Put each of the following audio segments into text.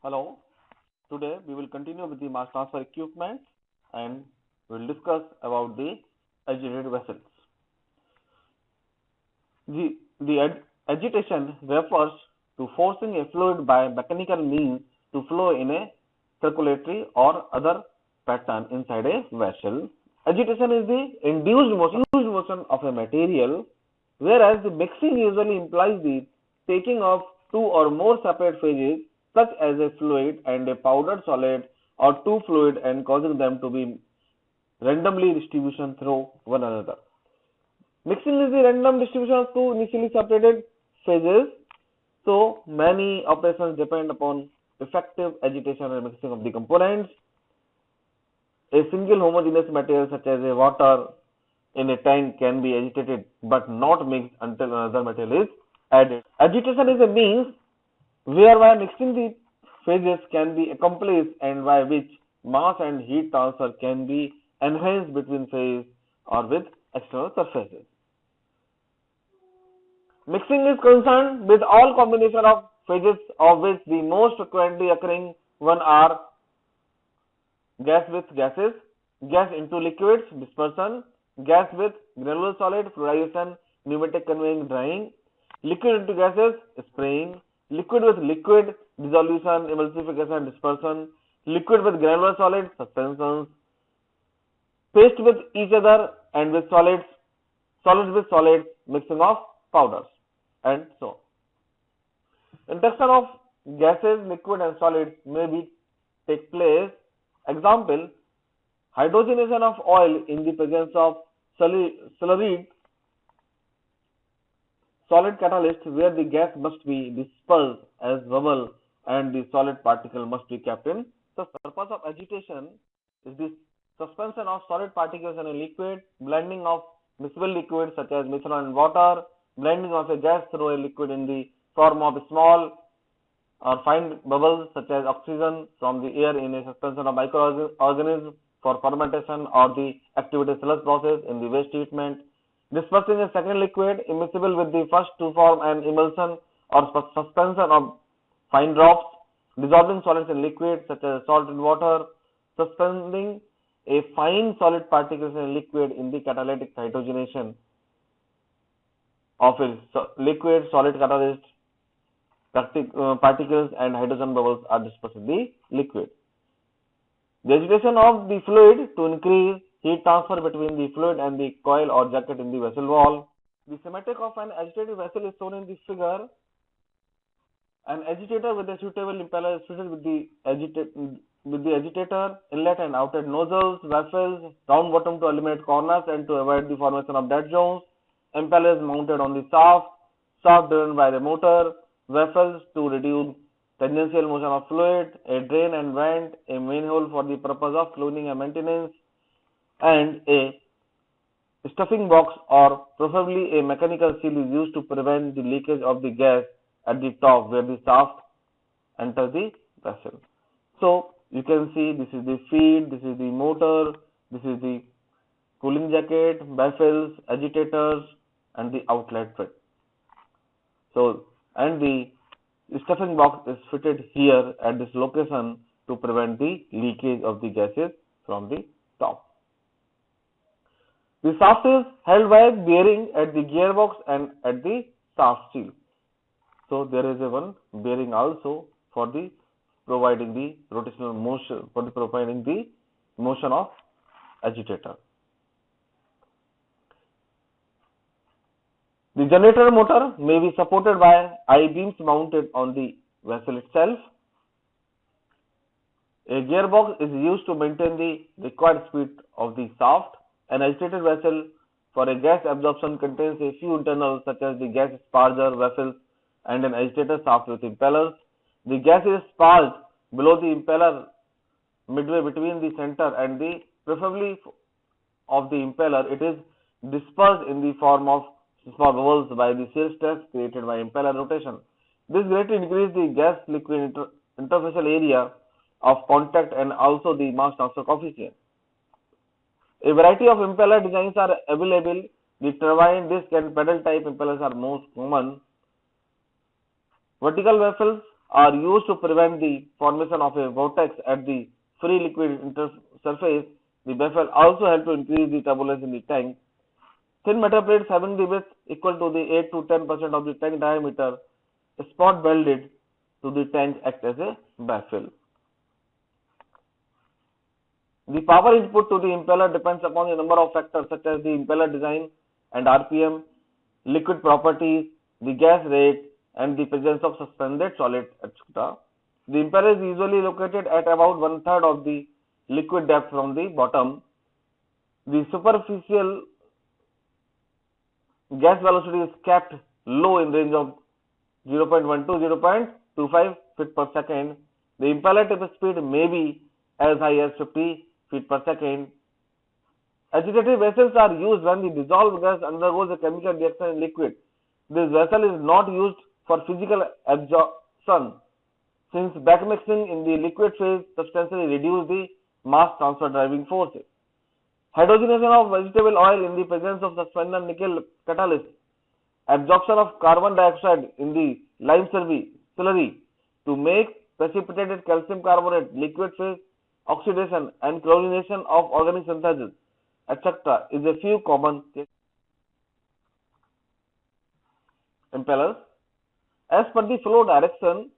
Hello, today we will continue with the mass transfer equipment and we will discuss about the agitated vessels. The agitation refers to forcing a fluid by mechanical means to flow in a circulatory or other pattern inside a vessel. Agitation is the induced motion of a material, whereas the mixing usually implies the taking of two or more separate phases, such as a fluid and a powdered solid, or two fluid and causing them to be randomly distribution through one another. Mixing is the random distribution of two initially separated phases. So many operations depend upon effective agitation and mixing of the components. A single homogeneous material such as a water in a tank can be agitated but not mixed until another material is added. Agitation is a means whereby mixing the phases can be accomplished and by which mass and heat transfer can be enhanced between phases or with external surfaces. Mixing is concerned with all combination of phases, of which the most frequently occurring one are gas with gases, gas into liquids, dispersion, gas with granular solid, fluidization, pneumatic conveying, drying, liquid into gases, spraying, liquid with liquid, dissolution, emulsification, dispersion, liquid with granular solid, suspensions, paste with each other and with solids, solids with solids, mixing of powders, and so on. Induction of gases, liquid and solids may be take place. Example, hydrogenation of oil in the presence of slurried solid catalyst, where the gas must be dispersed as bubble and the solid particle must be kept in. The purpose of agitation is the suspension of solid particles in a liquid, blending of miscible liquids such as methanol and water, blending of a gas through a liquid in the form of small or fine bubbles such as oxygen from the air in a suspension of microorganisms for fermentation or the activated sludge process in the waste treatment, dispersing a second liquid immiscible with the first to form an emulsion or suspension of fine drops, dissolving solids in liquid such as salt and water, suspending a fine solid particles in a liquid in the catalytic hydrogenation of a liquid solid catalyst, particles and hydrogen bubbles are dispersed in the liquid. The agitation of the fluid to increase heat transfer between the fluid and the coil or jacket in the vessel wall. The schematic of an agitated vessel is shown in the figure. An agitator with a suitable impeller is fitted with the agitator, inlet and outlet nozzles, baffles, round bottom to eliminate corners and to avoid the formation of dead zones. Impeller is mounted on the shaft driven by the motor, baffles to reduce tangential motion of fluid, a drain and vent, a manhole for the purpose of cleaning and maintenance, and a stuffing box or preferably a mechanical seal is used to prevent the leakage of the gas at the top where the shaft enters the vessel. So you can see this is the feed, this is the motor, this is the cooling jacket, baffles, agitators, and the outlet fit. So, and the stuffing box is fitted here at this location to prevent the leakage of the gases from the top. The shaft is held by a bearing at the gearbox and at the shaft seal. So there is a one bearing also for the providing the rotational motion, for the providing the motion of agitator. The generator motor may be supported by I-beams mounted on the vessel itself. A gearbox is used to maintain the required speed of the shaft. An agitated vessel for a gas absorption contains a few internals such as the gas sparger, vessels, and an agitator shaft with impellers. The gas is sparged below the impeller midway between the center and the preferably of the impeller. It is dispersed in the form of small bubbles by the shear stress created by impeller rotation. This greatly increases the gas liquid interfacial area of contact and also the mass transfer coefficient. A variety of impeller designs are available. The turbine, disc and pedal type impellers are most common. Vertical baffles are used to prevent the formation of a vortex at the free liquid surface. The baffle also help to increase the turbulence in the tank. Thin metal plates having the width equal to the 8 to 10% of the tank diameter, spot welded to the tank, act as a baffle. The power input to the impeller depends upon a number of factors such as the impeller design and RPM, liquid properties, the gas rate, and the presence of suspended solid, etc. The impeller is usually located at about 1/3 of the liquid depth from the bottom. The superficial gas velocity is kept low in range of 0.1 to 0.25 feet per second. The impeller tip speed may be as high as 50 feet per second. Agitated vessels are used when the dissolved gas undergoes a chemical reaction in liquid. This vessel is not used for physical absorption, since backmixing in the liquid phase substantially reduces the mass transfer driving forces. Hydrogenation of vegetable oil in the presence of suspended nickel catalyst, absorption of carbon dioxide in the lime slurry to make precipitated calcium carbonate, liquid phase oxidation and chlorination of organic synthesis, etc. is a few common impellers. As per the flow direction,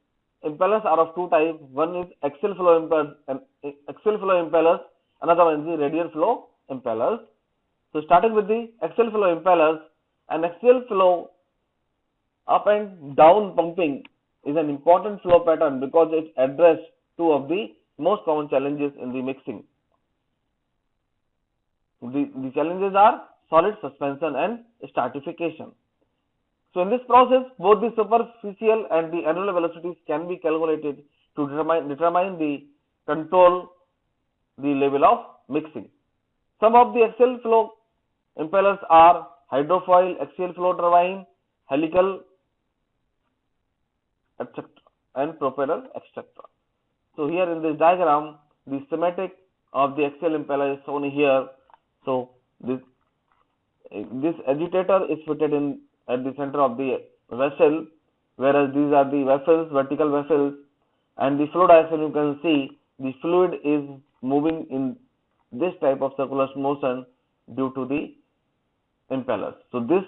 impellers are of two types. One is axial flow impellers, another one is the radial flow impellers. So starting with the axial flow impellers, an axial flow up and down pumping is an important flow pattern because it addresses two of the most common challenges in the mixing. The challenges are solid suspension and stratification. So in this process, both the superficial and the annular velocities can be calculated to determine the control the level of mixing. Some of the axial flow impellers are hydrofoil, axial flow turbine, helical, etc. and propeller, etc. So here in this diagram, the schematic of the axial impeller is shown here. So this agitator is fitted in at the center of the vessel, whereas these are the vessels, vertical vessels, and the flow direction, you can see the fluid is moving in this type of circular motion due to the impellers. So this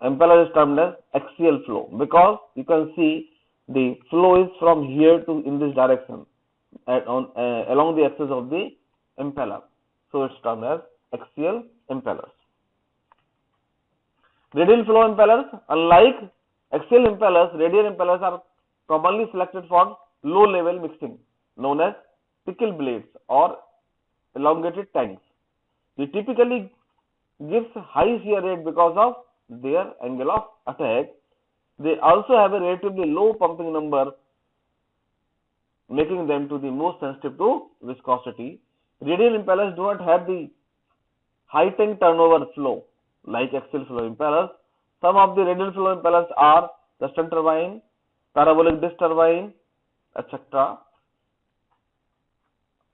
impeller is termed as axial flow because you can see the flow is from here to in this direction along the axis of the impeller. So it's termed as axial impellers. Radial flow impellers, unlike axial impellers, radial impellers are commonly selected for low level mixing known as pickle blades or elongated tanks. They typically gives high shear rate because of their angle of attack. They also have a relatively low pumping number, making them to the most sensitive to viscosity. Radial impellers do not have the high tank turnover flow like axial flow impellers. Some of the radial flow impellers are piston turbine, parabolic disc turbine, etc.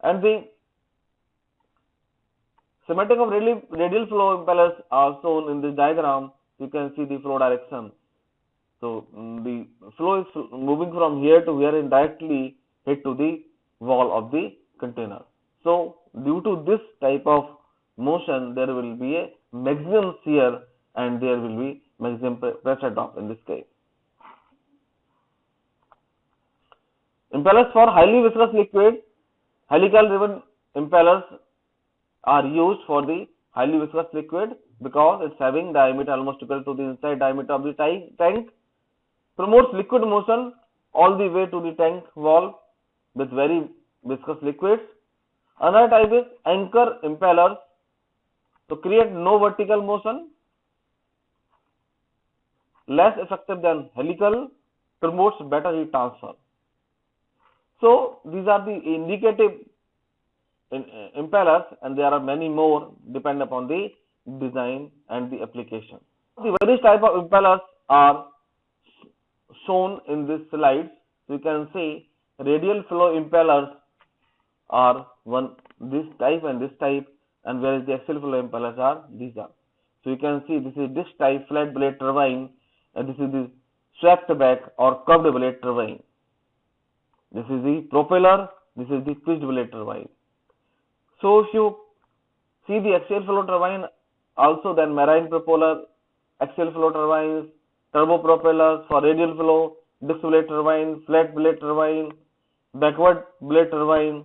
And the schematic of radial flow impellers are shown in this diagram. You can see the flow direction. So the flow is moving from here to here and directly hit to the wall of the container. So due to this type of motion, there will be a maximum shear and there will be maximum pressure drop in this case. Impellers for highly viscous liquid, helical driven impellers are used for the highly viscous liquid because it's having diameter almost equal to the inside diameter of the tank, promotes liquid motion all the way to the tank wall with very viscous liquids. Another type is anchor impellers to create no vertical motion, less effective than helical, promotes better heat transfer. So these are the indicative impellers, and there are many more depending upon the design and the application. The various type of impellers are shown in this slide. You can see radial flow impellers are this type and this type, and whereas the axial flow impellers are these are. So you can see this is this type flat blade turbine, and this is the swept back or curved blade turbine. This is the propeller, this is the pitched blade turbine. So if you see the axial flow turbine, also then marine propeller, axial flow turbines, turbopropellers for radial flow, disc blade turbine, flat blade turbine, backward blade turbine,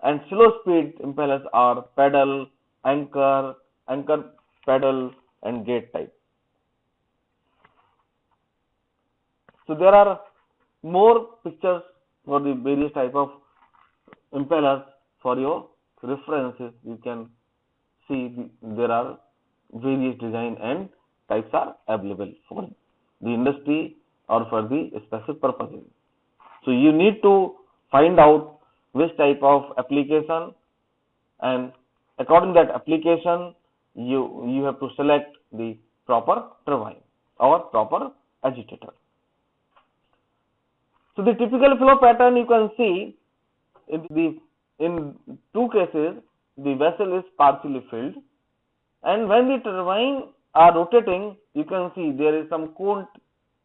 and slow speed impellers are pedal, anchor, anchor pedal, and gate type. So there are more pictures for the various type of impellers for your references. You can see there are various design and types are available for the industry or for the specific purposes. So you need to find out which type of application, and according to that application you have to select the proper turbine or proper agitator. So the typical flow pattern you can see in two cases the vessel is partially filled, and when the turbine are rotating you can see there is some cone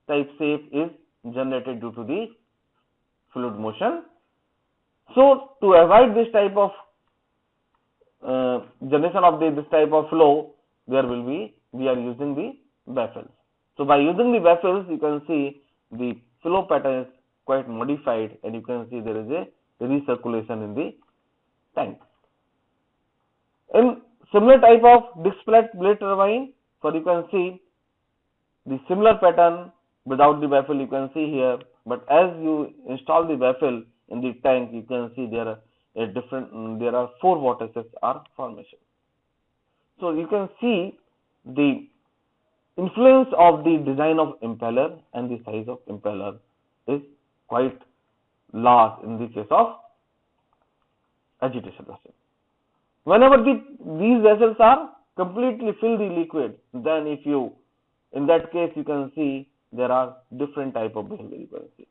type shape is generated due to the fluid motion. So to avoid this type of generation of this type of flow, we are using the baffles. So by using the baffles you can see the flow pattern is quite modified, and you can see there is a recirculation in the tank. In similar type of disc blade turbine, so you can see the similar pattern without the baffle you can see here, but as you install the baffle in the tank you can see there are four vortices are formation. So you can see the influence of the design of impeller and the size of impeller is quite large in the case of agitation vessel. Whenever these vessels are completely filled with liquid, then in that case you can see there are different type of behavior you can see.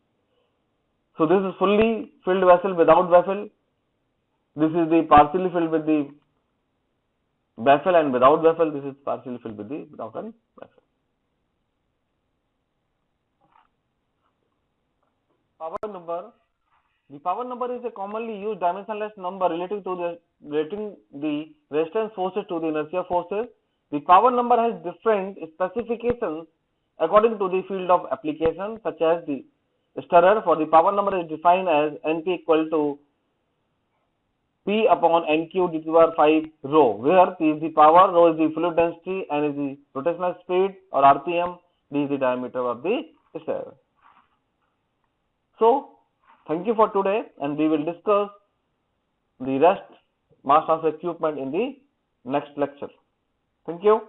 So this is fully filled vessel without baffle. This is the partially filled with the baffle, and without baffle this is partially filled with the without a baffle. Power number. The power number is a commonly used dimensionless number relating the resistance forces to the inertia forces. The power number has different specifications according to the field of application, such as the stirrer. For the power number is defined as NP equal to P upon NQ d to the power 5 rho, where P is the power, rho is the fluid density, N is the rotational speed or RPM, D is the diameter of the stirrer. So thank you for today, and we will discuss the rest mass transfer equipment in the next lecture. Thank you.